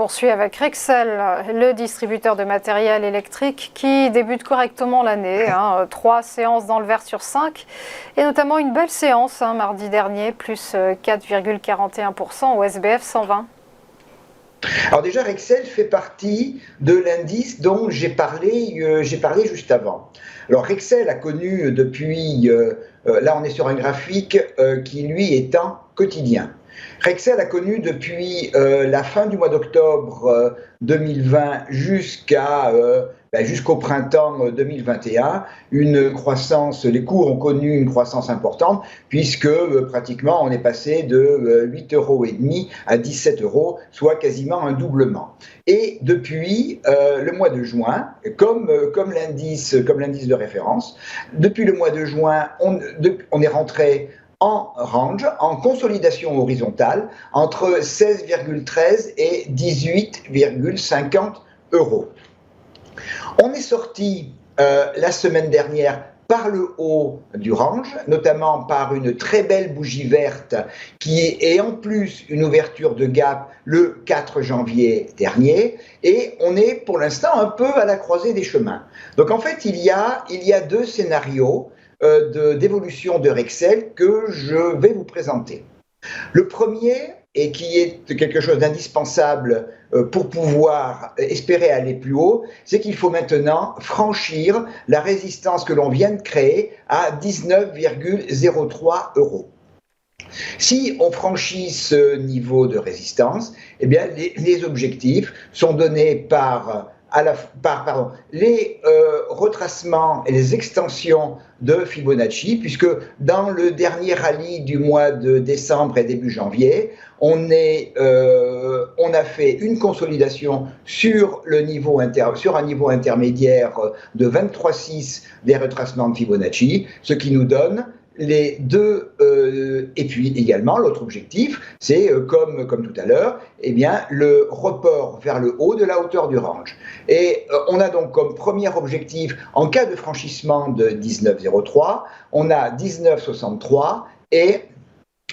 poursuit avec Rexel, le distributeur de matériel électrique qui débute correctement l'année. 3 séances dans le vert sur 5 et notamment une belle séance mardi dernier, plus 4,41% au SBF 120. Alors déjà, Rexel fait partie de l'indice dont j'ai parlé juste avant. Alors Rexel a connu depuis, là on est sur un graphique qui lui est en quotidien. Rexel a connu depuis la fin du mois d'octobre 2020 jusqu'au printemps 2021, une croissance, les cours ont connu une croissance importante puisque pratiquement on est passé de 8,5 € à 17 €, soit quasiment un doublement. Et depuis le mois de juin, comme l'indice de référence, depuis le mois de juin, on est rentré en range, en consolidation horizontale, entre 16,13 et 18,50 €. On est sorti la semaine dernière par le haut du range, notamment par une très belle bougie verte qui est en plus une ouverture de gap le 4 janvier dernier, et on est pour l'instant un peu à la croisée des chemins. Donc en fait, il y a deux scénarios d'évolution de Rexel que je vais vous présenter. Le premier, et qui est quelque chose d'indispensable pour pouvoir espérer aller plus haut, c'est qu'il faut maintenant franchir la résistance que l'on vient de créer à 19,03 €. Si on franchit ce niveau de résistance, eh bien les objectifs sont donnés par les retracements et les extensions de Fibonacci, puisque dans le dernier rallye du mois de décembre et début janvier, on a fait une consolidation sur un niveau intermédiaire de 23,6 des retracements de Fibonacci, ce qui nous donne les deux, et puis également l'autre objectif, c'est comme tout à l'heure, eh bien le report vers le haut de la hauteur du range. Et on a donc comme premier objectif, en cas de franchissement de 19,03, on a 19,63 et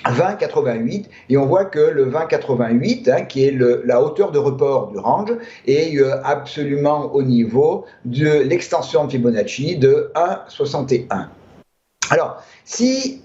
20,88, et on voit que le 20,88, qui est la hauteur de report du range, est absolument au niveau de l'extension de Fibonacci de 1,61. Alors, si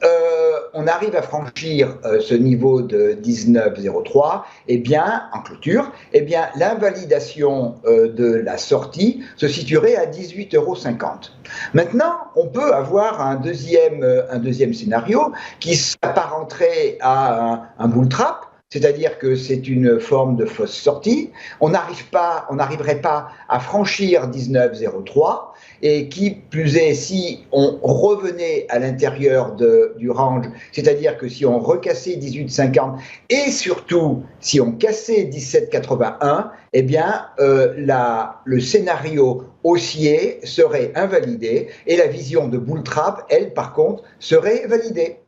on arrive à franchir ce niveau de 19,03, eh bien, en clôture, eh bien, l'invalidation de la sortie se situerait à 18,50 €. Maintenant, on peut avoir un deuxième scénario qui s'apparenterait à un bull trap, c'est-à-dire que c'est une forme de fausse sortie. On n'arriverait pas à franchir 19,03, et qui plus est, si on revenait à l'intérieur du range, c'est-à-dire que si on recassait 18,50 et surtout si on cassait 17,81, eh bien le scénario haussier serait invalidé et la vision de bull trap, elle par contre, serait validée.